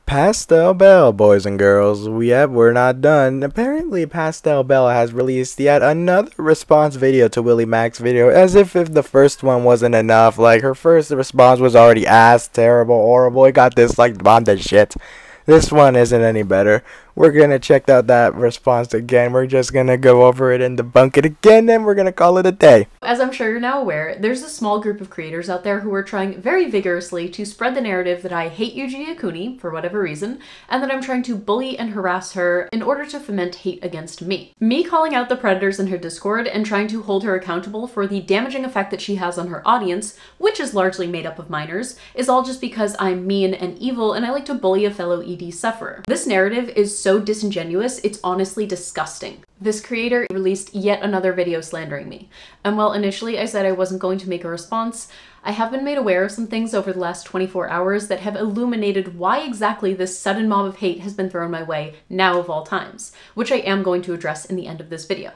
Pastel Belle, boys and girls, we're not done. Apparently, Pastel Belle has released yet another response video to Willie Mac's video, as if the first one wasn't enough. Like, her first response was already ass, terrible, horrible, it got disliked on the shit. This one isn't any better. We're gonna check out that response again. We're just gonna go over it and debunk it again, and we're gonna call it a day. As I'm sure you're now aware, there's a small group of creators out there who are trying very vigorously to spread the narrative that I hate Eugenia Cooney, for whatever reason, and that I'm trying to bully and harass her in order to foment hate against me. Me calling out the predators in her Discord and trying to hold her accountable for the damaging effect that she has on her audience, which is largely made up of minors, is all just because I'm mean and evil and I like to bully a fellow ED sufferer. This narrative is so disingenuous, it's honestly disgusting. This creator released yet another video slandering me. And while initially I said I wasn't going to make a response, I have been made aware of some things over the last 24 hours that have illuminated why exactly this sudden mob of hate has been thrown my way, now of all times, which I am going to address in the end of this video.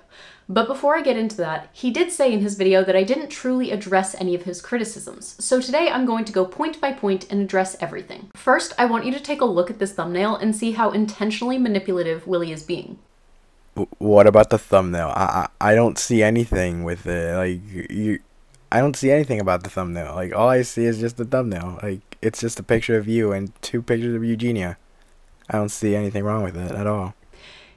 But before I get into that, he did say in his video that I didn't truly address any of his criticisms, so today I'm going to go point by point and address everything. First, I want you to take a look at this thumbnail and see how intentionally manipulative Willie is being. What about the thumbnail? I don't see anything with it. I don't see anything about the thumbnail. Like, all I see is just the thumbnail. Like, it's just a picture of you and two pictures of Eugenia. I don't see anything wrong with it at all.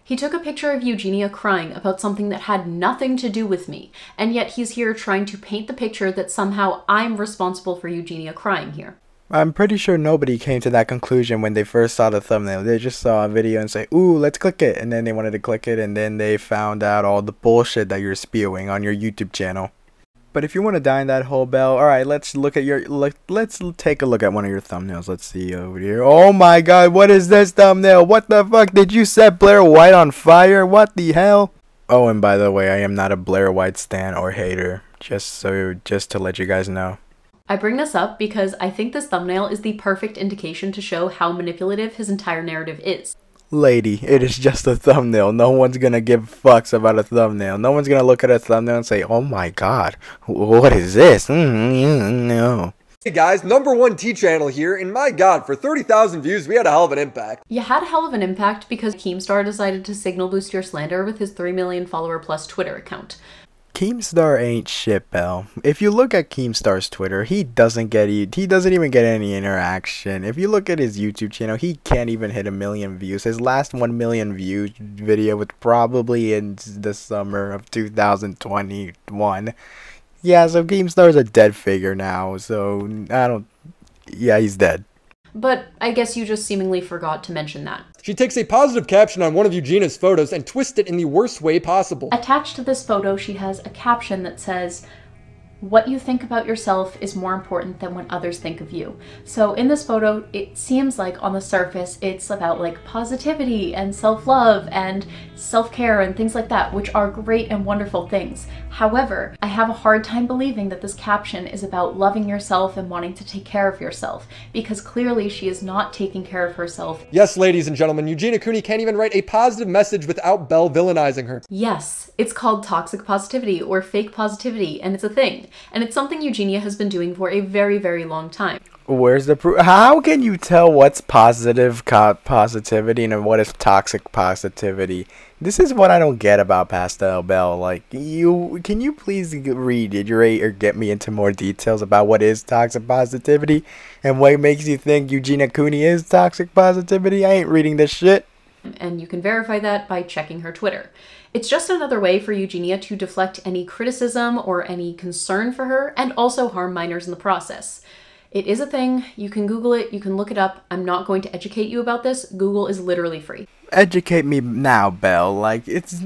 He took a picture of Eugenia crying about something that had nothing to do with me, and yet he's here trying to paint the picture that somehow I'm responsible for Eugenia crying here. I'm pretty sure nobody came to that conclusion when they first saw the thumbnail. They just saw a video and say, ooh, let's click it. And then they wanted to click it, and then they found out all the bullshit that you're spewing on your YouTube channel. But if you want to dine that whole Bell, alright, let's take a look at one of your thumbnails. Let's see over here. Oh my god, what is this thumbnail? What the fuck? Did you set Blair White on fire? What the hell? Oh, and by the way, I am not a Blair White stan or hater. Just to let you guys know. I bring this up because I think this thumbnail is the perfect indication to show how manipulative his entire narrative is. Lady, it is just a thumbnail. No one's gonna give fucks about a thumbnail. No one's gonna look at a thumbnail and say, oh my god, what is this? No. Hey guys, #1 T channel here, and my god, for 30,000 views, we had a hell of an impact. You had a hell of an impact because Keemstar decided to signal boost your slander with his 3 million follower plus Twitter account. Keemstar ain't shit, Belle. If you look at Keemstar's Twitter, he doesn't even get any interaction. If you look at his YouTube channel, he can't even hit 1 million views. His last 1 million view video was probably in the summer of 2021. Yeah, so Keemstar's a dead figure now, so yeah, he's dead. But I guess you just seemingly forgot to mention that. She takes a positive caption on one of Eugenia's photos and twists it in the worst way possible. Attached to this photo, she has a caption that says, "What you think about yourself is more important than what others think of you." So in this photo, it seems like on the surface, it's about like positivity and self-love and self-care and things like that, which are great and wonderful things. However, I have a hard time believing that this caption is about loving yourself and wanting to take care of yourself, because clearly she is not taking care of herself. Yes, ladies and gentlemen, Eugenia Cooney can't even write a positive message without Belle villainizing her. Yes, it's called toxic positivity or fake positivity, and it's a thing. And it's something Eugenia has been doing for a very, very long time. Where's the proof? How can you tell what's positivity and what is toxic positivity? This is what I don't get about Pastel Belle. Like, can you please reiterate or get me into more details about what is toxic positivity and what makes you think Eugenia Cooney is toxic positivity? I ain't reading this shit. And you can verify that by checking her Twitter. It's just another way for Eugenia to deflect any criticism or any concern for her and also harm minors in the process. It is a thing. You can Google it. You can look it up. I'm not going to educate you about this. Google is literally free. Educate me now, Belle. Like, it's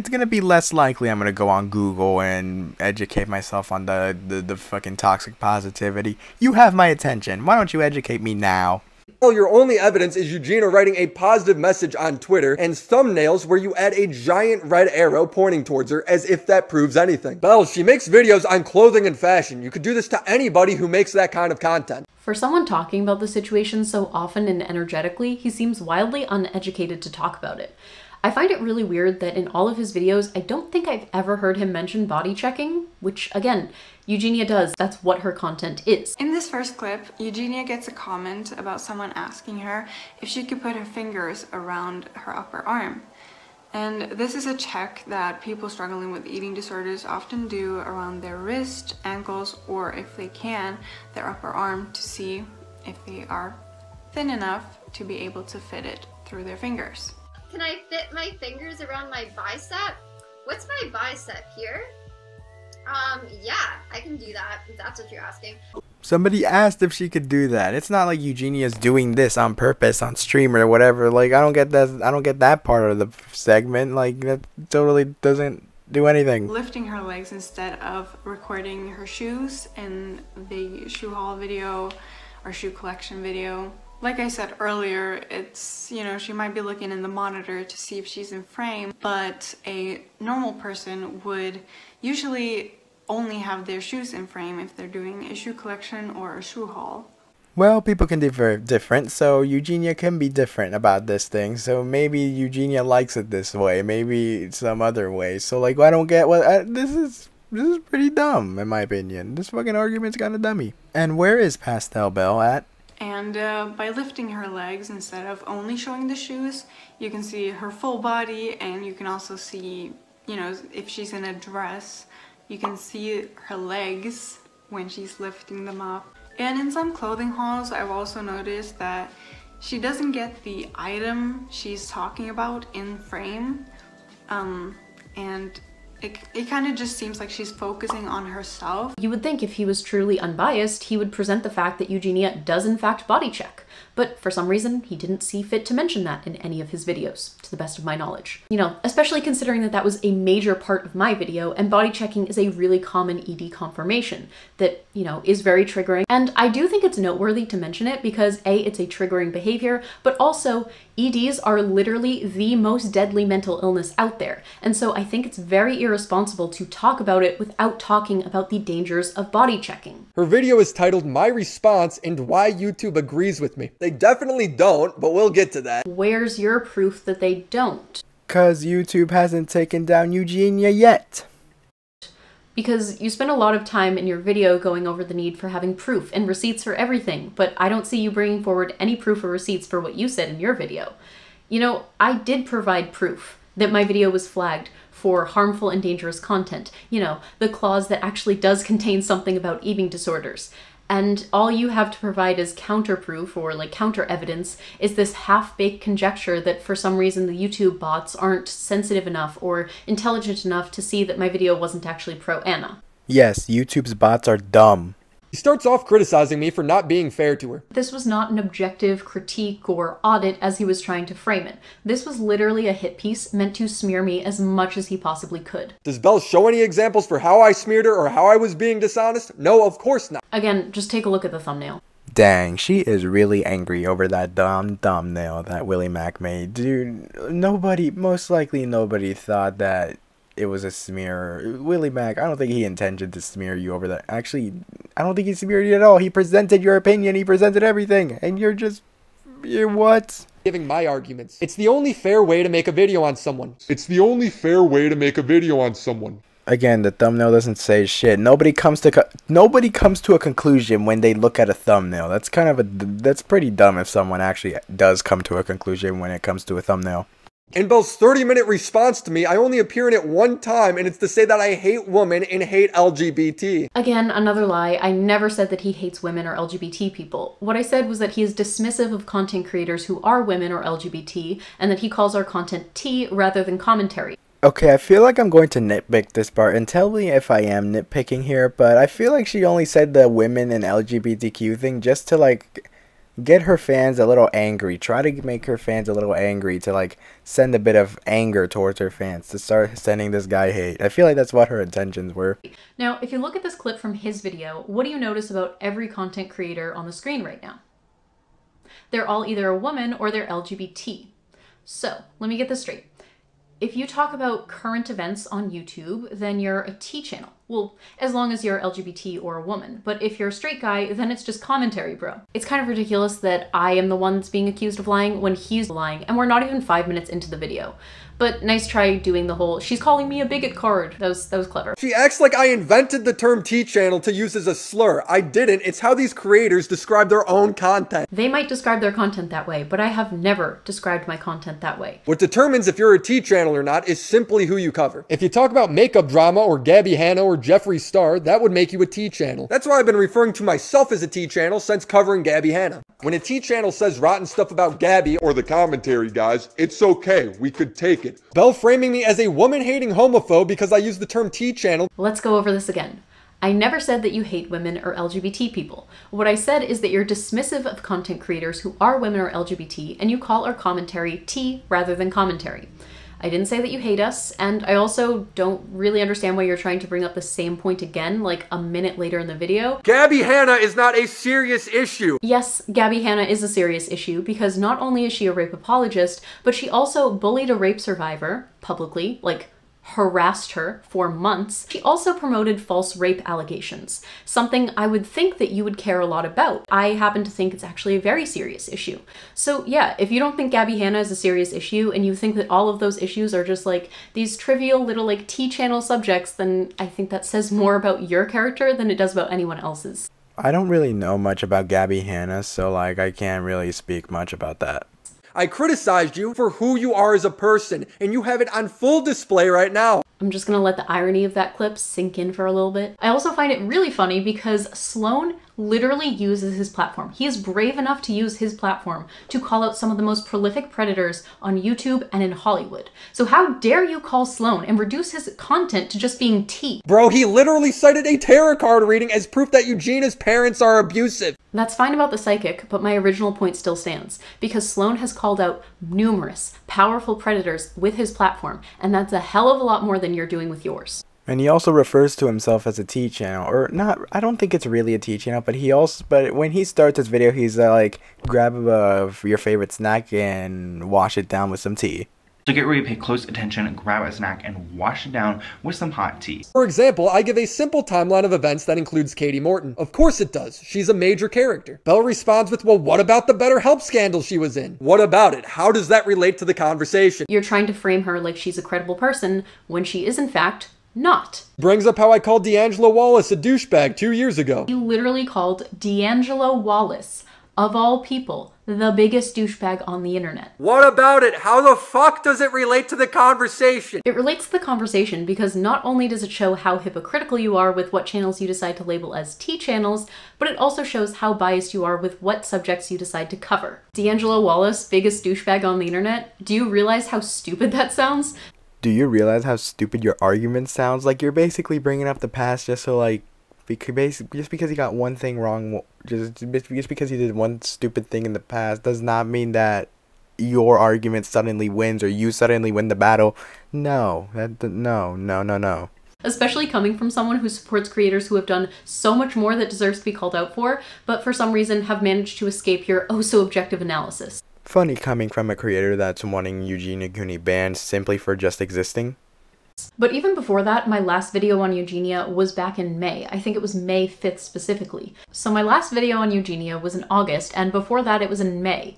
gonna be less likely I'm gonna go on Google and educate myself on the fucking toxic positivity. You have my attention. Why don't you educate me now? Well, your only evidence is Eugenia writing a positive message on Twitter and thumbnails where you add a giant red arrow pointing towards her as if that proves anything. Belle, she makes videos on clothing and fashion. You could do this to anybody who makes that kind of content. For someone talking about the situation so often and energetically, he seems wildly uneducated to talk about it. I find it really weird that in all of his videos, I don't think I've ever heard him mention body checking, which again, Eugenia does. That's what her content is. In this first clip, Eugenia gets a comment about someone asking her if she could put her fingers around her upper arm. And this is a check that people struggling with eating disorders often do around their wrist, ankles, or if they can, their upper arm to see if they are thin enough to be able to fit it through their fingers. Can I fit my fingers around my bicep? What's my bicep here? Yeah, I can do that, if that's what you're asking. Somebody asked if she could do that. It's not like Eugenia's doing this on purpose on stream or whatever. Like, I don't get that part of the segment. Like, that totally doesn't do anything. Lifting her legs instead of recording her shoes in the shoe haul video or shoe collection video. Like I said earlier, it's, you know, she might be looking in the monitor to see if she's in frame, but a normal person would usually only have their shoes in frame if they're doing a shoe collection or a shoe haul. Well, people can be very different, so Eugenia can be different about this thing. So maybe Eugenia likes it this way, maybe some other way. So like, I don't get what this is pretty dumb in my opinion. This fucking argument's kind of dummy. And where is Pastel Belle at? And by lifting her legs instead of only showing the shoes, you can see her full body, and you can also see, you know, if she's in a dress, you can see her legs when she's lifting them up. And in some clothing hauls, I've also noticed that she doesn't get the item she's talking about in frame, and it kind of just seems like she's focusing on herself. You would think if he was truly unbiased, he would present the fact that Eugenia does in fact body check. But for some reason, he didn't see fit to mention that in any of his videos, to the best of my knowledge. You know, especially considering that that was a major part of my video, and body checking is a really common ED conformation that, you know, is very triggering. And I do think it's noteworthy to mention it because A, it's a triggering behavior, but also EDs are literally the most deadly mental illness out there. And so I think it's very irresponsible to talk about it without talking about the dangers of body checking. Her video is titled My Response and Why YouTube Agrees With Me. They definitely don't, but we'll get to that. Where's your proof that they don't? 'Cause YouTube hasn't taken down Eugenia yet. Because you spend a lot of time in your video going over the need for having proof and receipts for everything, but I don't see you bringing forward any proof or receipts for what you said in your video. You know, I did provide proof that my video was flagged for harmful and dangerous content. You know, the clause that actually does contain something about eating disorders. And all you have to provide as counterproof or like counter evidence is this half-baked conjecture that for some reason the YouTube bots aren't sensitive enough or intelligent enough to see that my video wasn't actually pro-Anna. Yes, YouTube's bots are dumb. He starts off criticizing me for not being fair to her. This was not an objective critique or audit as he was trying to frame it. This was literally a hit piece meant to smear me as much as he possibly could. Does Belle show any examples for how I smeared her or how I was being dishonest? No, of course not. Again, just take a look at the thumbnail. Dang, she is really angry over that dumb thumbnail that Willie Mac made. Dude, most likely nobody thought that it was a smear. Willie Mac, I don't think he intended to smear you over that. Actually, I don't think he smeared you at all. He presented your opinion. He presented everything. And you're what? Giving my arguments. It's the only fair way to make a video on someone. Again, the thumbnail doesn't say shit. Nobody comes to a conclusion when they look at a thumbnail. That's pretty dumb if someone actually does come to a conclusion when it comes to a thumbnail. In Belle's 30-minute response to me, I only appear in it one time, and it's to say that I hate women and hate LGBT. Again, another lie. I never said that he hates women or LGBT people. What I said was that he is dismissive of content creators who are women or LGBT, and that he calls our content tea rather than commentary. Okay, I feel like I'm going to nitpick this part, and tell me if I am nitpicking here, but I feel like she only said the women and LGBTQ thing just to, like, get her fans a little angry. Try to make her fans a little angry to, like, send a bit of anger towards her fans, to start sending this guy hate. I feel like that's what her intentions were. Now, if you look at this clip from his video, what do you notice about every content creator on the screen right now? They're all either a woman or they're LGBT. So, let me get this straight. If you talk about current events on YouTube, then you're a tea channel. Well, as long as you're LGBT or a woman. But if you're a straight guy, then it's just commentary, bro. It's kind of ridiculous that I am the one that's being accused of lying when he's lying, and we're not even 5 minutes into the video. But nice try doing the whole, she's calling me a bigot card. That was clever. She acts like I invented the term T-channel to use as a slur. I didn't. It's how these creators describe their own content. They might describe their content that way, but I have never described my content that way. What determines if you're a T-channel or not is simply who you cover. If you talk about makeup drama or Gabby Hanna or Jeffree Star, that would make you a T-channel. That's why I've been referring to myself as a T-channel since covering Gabby Hanna. When a T-channel says rotten stuff about Gabby or the commentary guys, it's okay, we could take it. Belle framing me as a woman-hating homophobe because I use the term T-channel. Let's go over this again. I never said that you hate women or LGBT people. What I said is that you're dismissive of content creators who are women or LGBT, and you call our commentary T rather than commentary. I didn't say that you hate us, and I also don't really understand why you're trying to bring up the same point again, like a minute later in the video. Gabby Hanna is not a serious issue. Yes, Gabby Hanna is a serious issue because not only is she a rape apologist, but she also bullied a rape survivor publicly, like harassed her for months. She also promoted false rape allegations, something I would think that you would care a lot about. I happen to think it's actually a very serious issue. So yeah, if you don't think Gabby Hanna is a serious issue and you think that all of those issues are just like these trivial little like T-channel subjects, then I think that says more about your character than it does about anyone else's. I don't really know much about Gabby Hanna, so like I can't really speak much about that. I criticized you for who you are as a person, and you have it on full display right now. I'm just gonna let the irony of that clip sink in for a little bit. I also find it really funny because Sloan literally uses his platform. He is brave enough to use his platform to call out some of the most prolific predators on YouTube and in Hollywood. So how dare you call Sloan and reduce his content to just being T? Bro, he literally cited a tarot card reading as proof that Eugenia's parents are abusive. That's fine about the psychic, but my original point still stands, because Sloan has called out numerous powerful predators with his platform, and that's a hell of a lot more than you're doing with yours. And he also refers to himself as a T-channel, or not, I don't think it's really a T-channel, but when he starts his video, he's like, grab your favorite snack and wash it down with some tea. So get ready to pay close attention, grab a snack, and wash it down with some hot tea. For example, I give a simple timeline of events that includes Katie Morton. Of course it does. She's a major character. Belle responds with, well, what about the BetterHelp scandal she was in? What about it? How does that relate to the conversation? You're trying to frame her like she's a credible person when she is in fact not. Brings up how I called D'Angelo Wallace a douchebag 2 years ago. You literally called D'Angelo Wallace, of all people, the biggest douchebag on the internet. What about it? How the fuck does it relate to the conversation? It relates to the conversation because not only does it show how hypocritical you are with what channels you decide to label as T-channels, but it also shows how biased you are with what subjects you decide to cover. D'Angelo Wallace, biggest douchebag on the internet? Do you realize how stupid that sounds? Do you realize how stupid your argument sounds? Like, you're basically bringing up the past just so, like, just because he got one thing wrong, just because he did one stupid thing in the past does not mean that your argument suddenly wins or you suddenly win the battle. No. No. Especially coming from someone who supports creators who have done so much more that deserves to be called out for, but for some reason have managed to escape your oh-so-objective analysis. Funny coming from a creator that's wanting Eugenia Cooney banned simply for just existing. But even before that, my last video on Eugenia was back in May. I think it was May 5th specifically. So my last video on Eugenia was in August, and before that it was in May.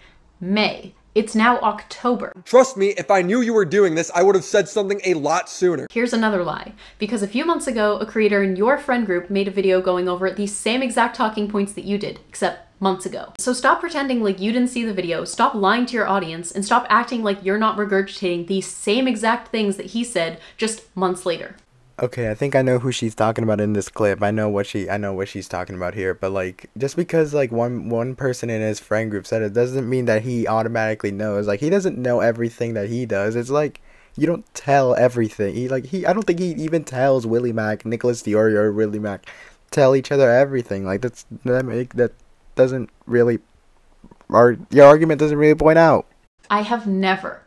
It's now October. Trust me, if I knew you were doing this, I would have said something a lot sooner. Here's another lie. Because a few months ago, a creator in your friend group made a video going over the same exact talking points that you did, except months ago. So stop pretending like you didn't see the video, stop lying to your audience, and stop acting like you're not regurgitating the same exact things that he said just months later. Okay, I think I know who she's talking about in this clip. I know what she's talking about here, but like just because like one person in his friend group said it doesn't mean that he automatically knows. Like, he doesn't know everything that he does. It's like you don't tell everything. I don't think he even tells Willie Mack, Nicholas Diorio, or Willie Mack tell each other everything. Like that doesn't really, your argument doesn't really point out. I have never,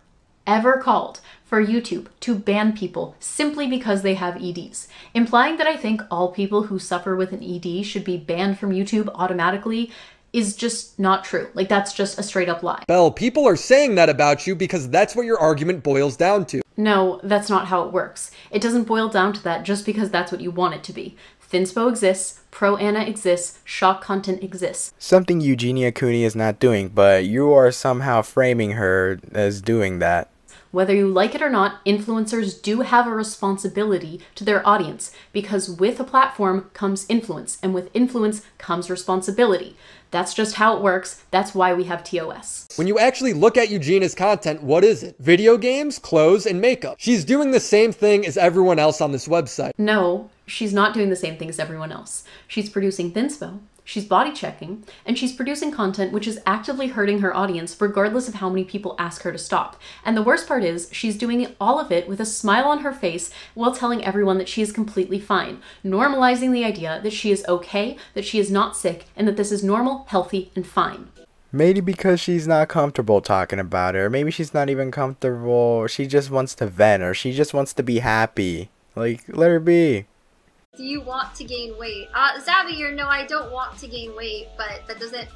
ever called for YouTube to ban people simply because they have EDs. Implying that I think all people who suffer with an ED should be banned from YouTube automatically is just not true. Like, that's just a straight up lie. Belle, people are saying that about you because that's what your argument boils down to. No, that's not how it works. It doesn't boil down to that just because that's what you want it to be. Thinspo exists, Pro-Ana exists, shock content exists. Something Eugenia Cooney is not doing, but you are somehow framing her as doing that. Whether you like it or not, influencers do have a responsibility to their audience because with a platform comes influence, and with influence comes responsibility. That's just how it works. That's why we have TOS. When you actually look at Eugenia's content, what is it? Video games, clothes, and makeup. She's doing the same thing as everyone else on this website. No, she's not doing the same thing as everyone else. She's producing Thinspo, she's body checking, and she's producing content which is actively hurting her audience regardless of how many people ask her to stop. And the worst part is, she's doing all of it with a smile on her face while telling everyone that she is completely fine, normalizing the idea that she is okay, that she is not sick, and that this is normal, healthy, and fine. Maybe because she's not comfortable talking about it, or maybe she's not even comfortable, she just wants to vent, or she just wants to be happy. Like, let her be. Do you want to gain weight? Xavier, no, I don't want to gain weight, but that doesn't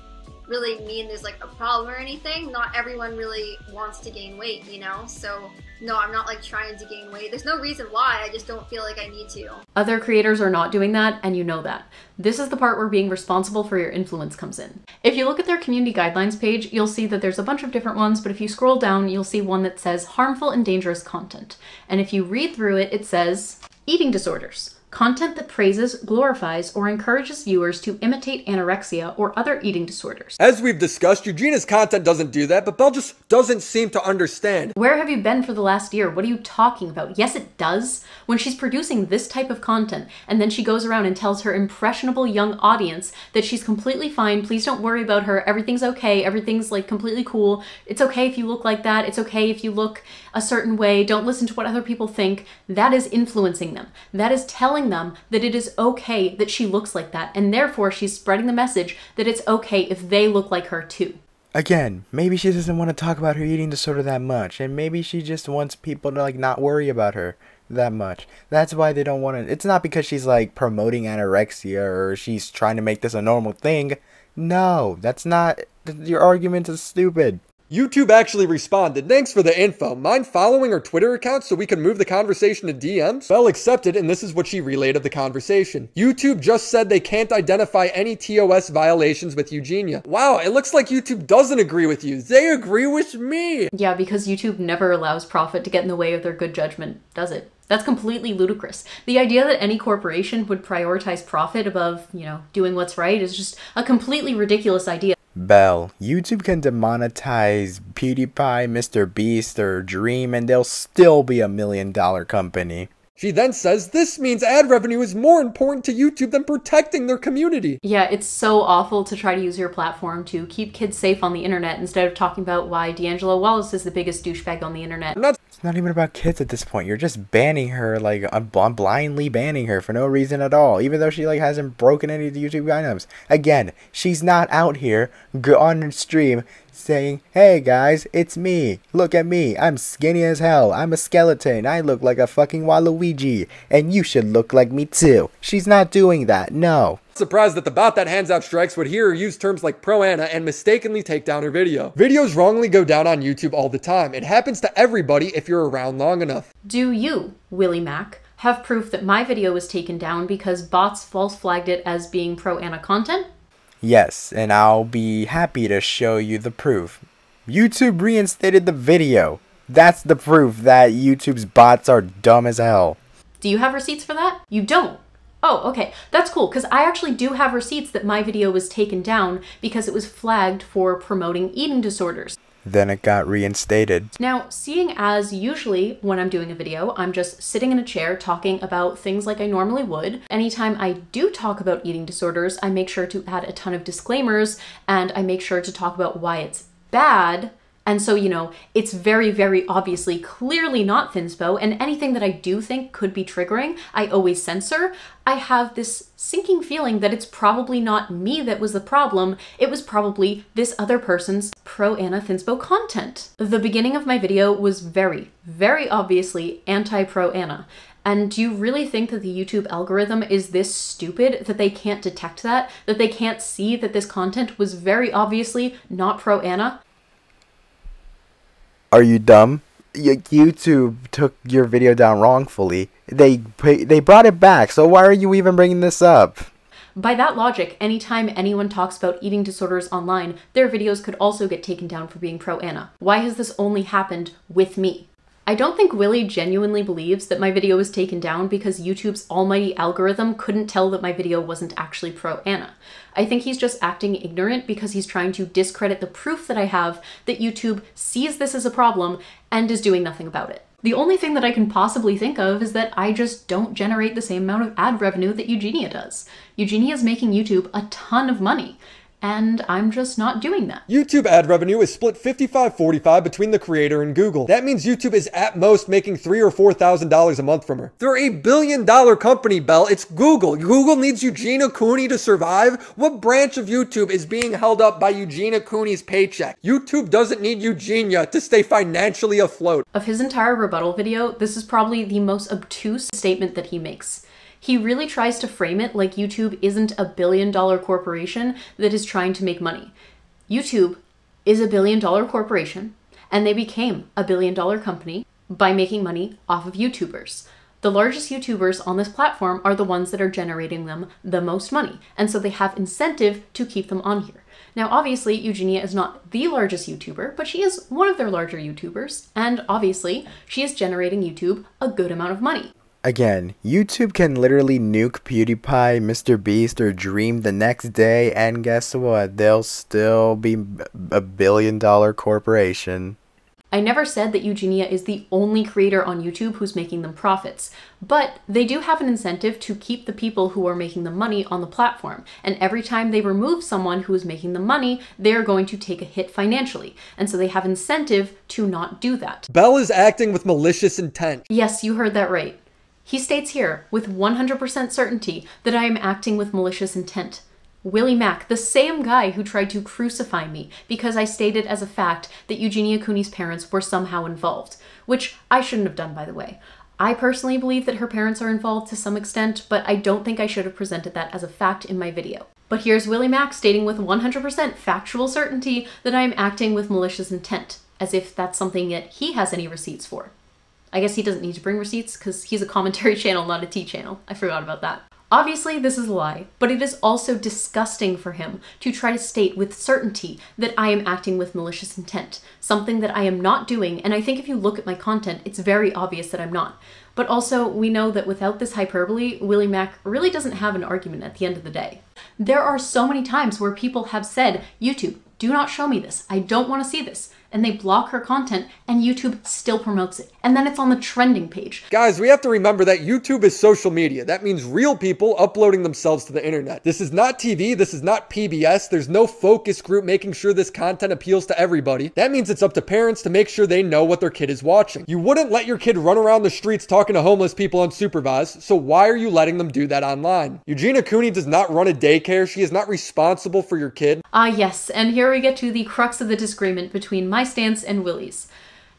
really mean there's like a problem or anything. Not everyone really wants to gain weight, you know? So no, I'm not like trying to gain weight. There's no reason why, I just don't feel like I need to. Other creators are not doing that, and you know that. This is the part where being responsible for your influence comes in. If you look at their community guidelines page, you'll see that there's a bunch of different ones, but if you scroll down, you'll see one that says harmful and dangerous content. And if you read through it, it says eating disorders. Content that praises, glorifies, or encourages viewers to imitate anorexia or other eating disorders. As we've discussed, Eugenia's content doesn't do that, but Belle just doesn't seem to understand. Where have you been for the last year? What are you talking about? Yes, it does. When she's producing this type of content, and then she goes around and tells her impressionable young audience that she's completely fine, please don't worry about her, everything's okay, everything's like completely cool, it's okay if you look like that, it's okay if you look a certain way, don't listen to what other people think, that is influencing them. That is telling them that it is okay that she looks like that, and therefore she's spreading the message that it's okay if they look like her too. Again, maybe she doesn't want to talk about her eating disorder that much, and maybe she just wants people to like not worry about her that much. That's why they don't want to. It's not because she's like promoting anorexia or she's trying to make this a normal thing. No, that's not. Your argument is stupid. YouTube actually responded, "Thanks for the info. Mind following her Twitter account so we can move the conversation to DMs?" Belle accepted, and this is what she relayed of the conversation. "YouTube just said they can't identify any TOS violations with Eugenia." Wow, it looks like YouTube doesn't agree with you. They agree with me. Yeah, because YouTube never allows profit to get in the way of their good judgment, does it? That's completely ludicrous. The idea that any corporation would prioritize profit above, doing what's right is just a completely ridiculous idea. Belle, YouTube can demonetize PewDiePie, Mr. Beast, or Dream, and they'll still be $1 million company. She then says this means ad revenue is more important to YouTube than protecting their community. Yeah, it's so awful to try to use your platform to keep kids safe on the internet instead of talking about why D'Angelo Wallace is the biggest douchebag on the internet. It's not even about kids at this point. You're just banning her, like, blindly banning her for no reason at all, even though she, hasn't broken any of the YouTube guidelines. Again, she's not out here on stream saying, "Hey guys, it's me. Look at me. I'm skinny as hell. I'm a skeleton. I look like a fucking Waluigi. And you should look like me too." She's not doing that. No. Surprised that the bot that hands out strikes would hear her use terms like Pro-Ana and mistakenly take down her video. Videos wrongly go down on YouTube all the time. It happens to everybody if you're around long enough. Do you, Willie Mac, have proof that my video was taken down because bots false flagged it as being Pro-Ana content? Yes, and I'll be happy to show you the proof. YouTube reinstated the video. That's the proof that YouTube's bots are dumb as hell. Do you have receipts for that? You don't. Oh, okay. That's cool, because I actually do have receipts that my video was taken down because it was flagged for promoting eating disorders. Then it got reinstated. Now, seeing as usually when I'm doing a video, I'm just sitting in a chair talking about things like I normally would. Anytime I do talk about eating disorders, I make sure to add a ton of disclaimers and I make sure to talk about why it's bad. And so, it's very, very obviously clearly not Thinspo, and anything that I do think could be triggering, I always censor. I have this sinking feeling that it's probably not me that was the problem, it was probably this other person's Pro-Ana Thinspo content. The beginning of my video was very, very obviously anti-Pro-Ana. And do you really think that the YouTube algorithm is this stupid that they can't detect that they can't see that this content was very obviously not Pro-Ana? Are you dumb? YouTube took your video down wrongfully. They brought it back, so why are you even bringing this up? By that logic, anytime anyone talks about eating disorders online, their videos could also get taken down for being pro-Anna. Why has this only happened with me? I don't think Willie genuinely believes that my video was taken down because YouTube's almighty algorithm couldn't tell that my video wasn't actually pro-Anna. I think he's just acting ignorant because he's trying to discredit the proof that I have that YouTube sees this as a problem and is doing nothing about it. The only thing that I can possibly think of is that I just don't generate the same amount of ad revenue that Eugenia does. Eugenia is making YouTube a ton of money, and I'm just not doing that. YouTube ad revenue is split 55-45 between the creator and Google. That means YouTube is at most making $3,000 or $4,000 a month from her. They're a $1 billion company, Belle. It's Google. Google needs Eugenia Cooney to survive. What branch of YouTube is being held up by Eugenia Cooney's paycheck? YouTube doesn't need Eugenia to stay financially afloat. Of his entire rebuttal video, this is probably the most obtuse statement that he makes. He really tries to frame it like YouTube isn't a $1 billion corporation that is trying to make money. YouTube is a $1 billion corporation, and they became a $1 billion company by making money off of YouTubers. The largest YouTubers on this platform are the ones that are generating them the most money, and so they have incentive to keep them on here. Now, obviously, Eugenia is not the largest YouTuber, but she is one of their larger YouTubers, and obviously, she is generating YouTube a good amount of money. Again, YouTube can literally nuke PewDiePie, Mr. Beast, or Dream the next day, and guess what? They'll still be a $1 billion corporation. I never said that Eugenia is the only creator on YouTube who's making them profits, but they do have an incentive to keep the people who are making the money on the platform, and every time they remove someone who is making the money, they're going to take a hit financially, and so they have incentive to not do that. Belle is acting with malicious intent. Yes, you heard that right. He states here, with 100% certainty, that I am acting with malicious intent. Willie Mack, the same guy who tried to crucify me because I stated as a fact that Eugenia Cooney's parents were somehow involved, which I shouldn't have done, by the way. I personally believe that her parents are involved to some extent, but I don't think I should have presented that as a fact in my video. But here's Willie Mack stating with 100% factual certainty that I am acting with malicious intent, as if that's something that he has any receipts for. I guess he doesn't need to bring receipts because he's a commentary channel, not a tea channel. I forgot about that. Obviously, this is a lie, but it is also disgusting for him to try to state with certainty that I am acting with malicious intent, something that I am not doing, and I think if you look at my content, it's very obvious that I'm not. But also, we know that without this hyperbole, Willie Mack really doesn't have an argument at the end of the day. There are so many times where people have said, YouTube, do not show me this. I don't want to see this. And they block her content, and YouTube still promotes it. And then it's on the trending page. Guys, we have to remember that YouTube is social media. That means real people uploading themselves to the internet. This is not TV. This is not PBS. There's no focus group making sure this content appeals to everybody. That means it's up to parents to make sure they know what their kid is watching. You wouldn't let your kid run around the streets talking to homeless people unsupervised, so why are you letting them do that online? Eugenia Cooney does not run a daycare. She is not responsible for your kid. Yes, and here we get to the crux of the disagreement between my stance and Willie's.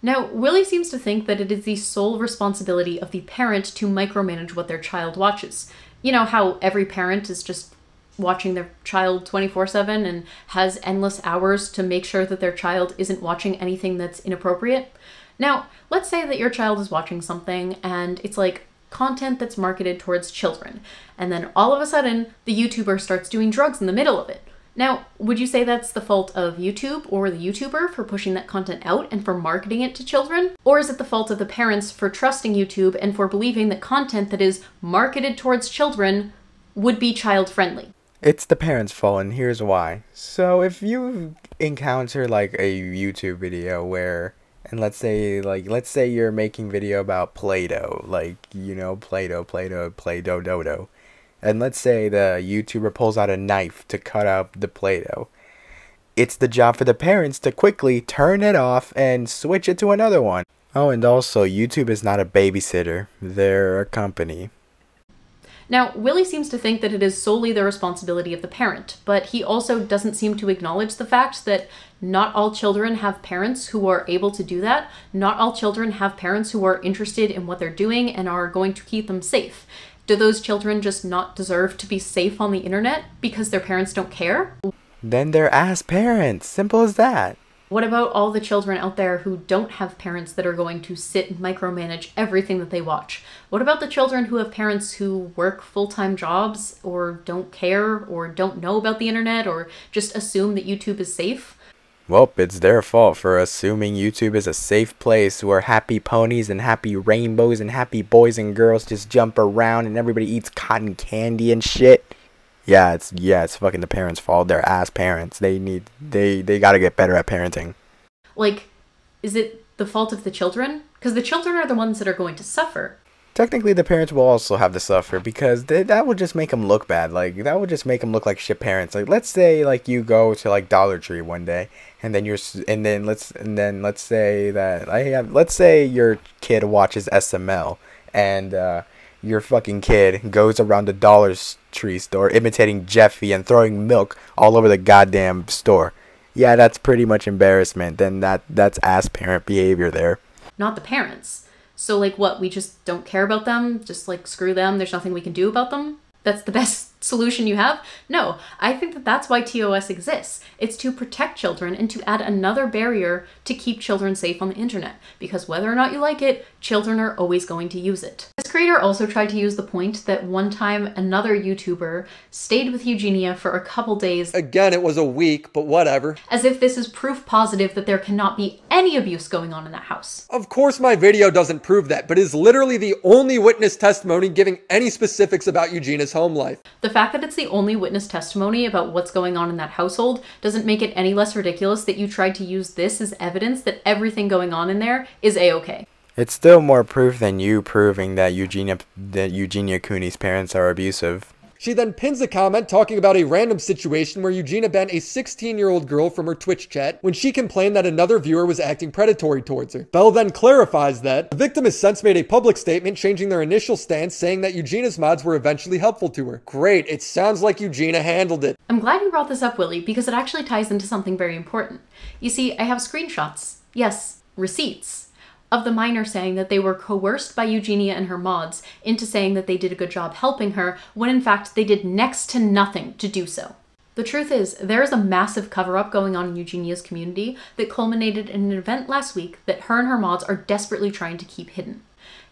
Now, Willie seems to think that it is the sole responsibility of the parent to micromanage what their child watches. You know how every parent is just watching their child 24/7 and has endless hours to make sure that their child isn't watching anything that's inappropriate? Now, let's say that your child is watching something and it's like content that's marketed towards children, and then all of a sudden the YouTuber starts doing drugs in the middle of it. Now, would you say that's the fault of YouTube or the YouTuber for pushing that content out and for marketing it to children? Or is it the fault of the parents for trusting YouTube and for believing that content that is marketed towards children would be child-friendly? It's the parents' fault, and here's why. So if you encounter like a YouTube video where, and let's say you're making video about Play-Doh, like, you know, Play-Doh, Play-Doh. And let's say the YouTuber pulls out a knife to cut out the Play-Doh. It's the job for the parents to quickly turn it off and switch it to another one. Oh, and also, YouTube is not a babysitter. They're a company. Now, Willie seems to think that it is solely the responsibility of the parent, but he also doesn't seem to acknowledge the fact that not all children have parents who are able to do that. Not all children have parents who are interested in what they're doing and are going to keep them safe. Do those children just not deserve to be safe on the internet because their parents don't care? Then they're ass parents. Simple as that. What about all the children out there who don't have parents that are going to sit and micromanage everything that they watch? What about the children who have parents who work full-time jobs or don't care or don't know about the internet or just assume that YouTube is safe? Well, it's their fault for assuming YouTube is a safe place where happy ponies and happy rainbows and happy boys and girls just jump around and everybody eats cotton candy and shit. Yeah, it's fucking the parents' fault. They're ass parents. They gotta get better at parenting. Like, is it the fault of the children? Because the children are the ones that are going to suffer. Technically, the parents will also have to suffer because that would just make them look bad. Like, that would just make them look like shit parents. Like, let's say like you go to like Dollar Tree one day, and then let's say that let's say your kid watches SML, and your fucking kid goes around the Dollar Tree store imitating Jeffy and throwing milk all over the goddamn store. Yeah, that's pretty much embarrassment. Then that's ass parent behavior there. Not the parents. So like what, we just don't care about them? Just like screw them, there's nothing we can do about them? That's the best solution you have? No, I think that that's why TOS exists. It's to protect children and to add another barrier to keep children safe on the internet. Because whether or not you like it, children are always going to use it. This creator also tried to use the point that one time another YouTuber stayed with Eugenia for a couple days. Again, it was a week, but whatever. As if this is proof positive that there cannot be any abuse going on in that house. Of course my video doesn't prove that, but is literally the only witness testimony giving any specifics about Eugenia's home life. The fact that it's the only witness testimony about what's going on in that household doesn't make it any less ridiculous that you tried to use this as evidence that everything going on in there is a-okay. It's still more proof than you proving that Eugenia Cooney's parents are abusive. She then pins a comment talking about a random situation where Eugenia banned a 16-year-old girl from her Twitch chat when she complained that another viewer was acting predatory towards her. Belle then clarifies that the victim has since made a public statement changing their initial stance, saying that Eugenia's mods were eventually helpful to her. Great, it sounds like Eugenia handled it. I'm glad you brought this up, Willie, because it actually ties into something very important. You see, I have screenshots, yes, receipts, of the minor saying that they were coerced by Eugenia and her mods into saying that they did a good job helping her, when in fact they did next to nothing to do so. The truth is, there is a massive cover-up going on in Eugenia's community that culminated in an event last week that her and her mods are desperately trying to keep hidden.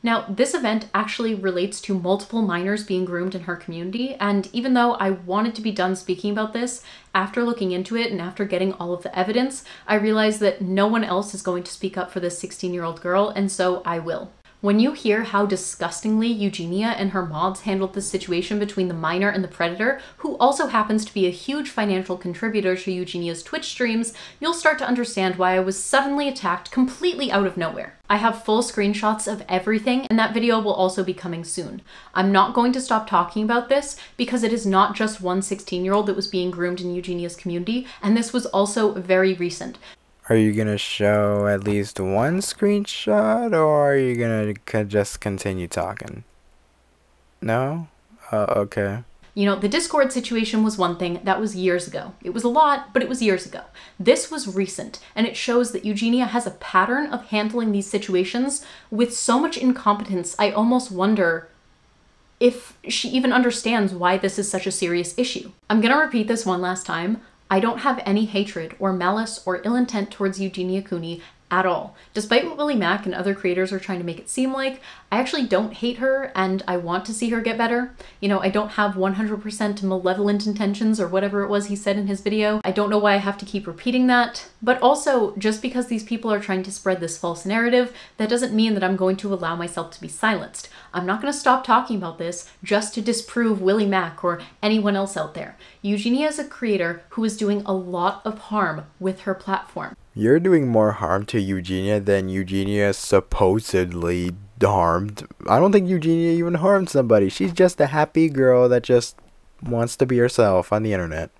Now, this event actually relates to multiple minors being groomed in her community, and even though I wanted to be done speaking about this, after looking into it and after getting all of the evidence, I realized that no one else is going to speak up for this 16-year-old girl, and so I will. When you hear how disgustingly Eugenia and her mods handled this situation between the minor and the predator, who also happens to be a huge financial contributor to Eugenia's Twitch streams, you'll start to understand why I was suddenly attacked completely out of nowhere. I have full screenshots of everything, and that video will also be coming soon. I'm not going to stop talking about this because it is not just one 16-year-old that was being groomed in Eugenia's community, and this was also very recent. Are you gonna show at least one screenshot, or are you gonna just continue talking? No? Okay. You know, the Discord situation was one thing, that was years ago. It was a lot, but it was years ago. This was recent, and it shows that Eugenia has a pattern of handling these situations with so much incompetence, I almost wonder if she even understands why this is such a serious issue. I'm gonna repeat this one last time. I don't have any hatred or malice or ill intent towards Eugenia Cooney at all. Despite what Willie Mack and other creators are trying to make it seem like, I actually don't hate her and I want to see her get better. You know, I don't have 100% malevolent intentions or whatever it was he said in his video. I don't know why I have to keep repeating that. But also, just because these people are trying to spread this false narrative, that doesn't mean that I'm going to allow myself to be silenced. I'm not going to stop talking about this just to disprove Willie Mack or anyone else out there. Eugenia is a creator who is doing a lot of harm with her platform. You're doing more harm to Eugenia than Eugenia supposedly harmed. I don't think Eugenia even harmed somebody. She's just a happy girl that just wants to be herself on the internet.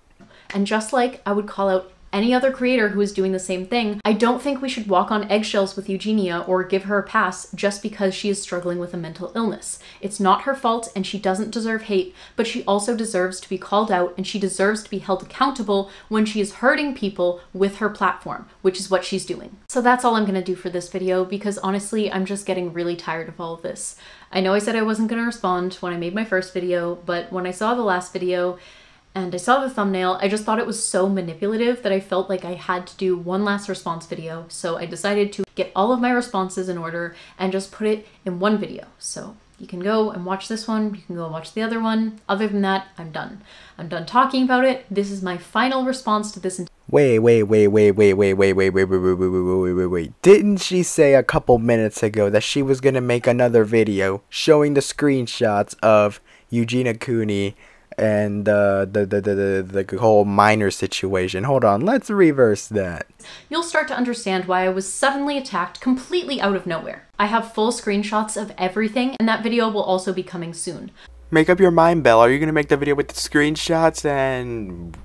And just like I would call out any other creator who is doing the same thing, I don't think we should walk on eggshells with Eugenia or give her a pass just because she is struggling with a mental illness. It's not her fault and she doesn't deserve hate, but she also deserves to be called out and she deserves to be held accountable when she is hurting people with her platform, which is what she's doing. So that's all I'm gonna do for this video because honestly, I'm just getting really tired of all of this. I know I said I wasn't gonna respond when I made my first video, but when I saw the last video, and I saw the thumbnail. I just thought it was so manipulative that I felt like I had to do one last response video. So I decided to get all of my responses in order and just put it in one video. So you can go and watch this one. You can go watch the other one. Other than that, I'm done. I'm done talking about it. This is my final response to this. Wait. Didn't she say a couple minutes ago that she was gonna make another video showing the screenshots of Eugenia Cooney and the whole minor situation? Hold on, let's reverse that. You'll start to understand why I was suddenly attacked completely out of nowhere. I have full screenshots of everything, and that video will also be coming soon. Make up your mind, Belle. Are you gonna make the video with the screenshots and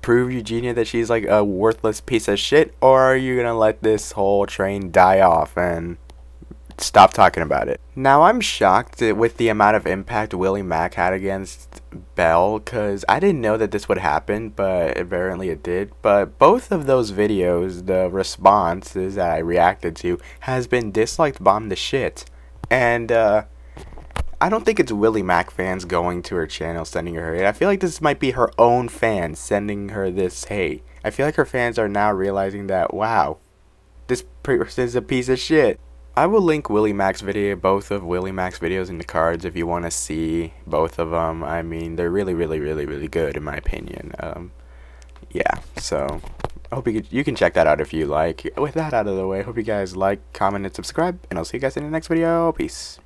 prove Eugenia that she's like a worthless piece of shit, or are you gonna let this whole train die off and stop talking about it? Now, I'm shocked with the amount of impact Willie Mack had against Belle, because I didn't know that this would happen, but apparently it did. But both of those videos, the responses that I reacted to, has been disliked bomb the shit. And I don't think it's Willie Mack fans going to her channel sending her hate. I feel like this might be her own fans sending her this hate. I feel like her fans are now realizing that, wow, this person is a piece of shit. I will link Willie Mack's video, both of Willie Mack's videos in the cards if you want to see both of them. I mean, they're really good in my opinion. Yeah, so I hope you can check that out if you like. With that out of the way, I hope you guys like, comment, and subscribe, and I'll see you guys in the next video. Peace.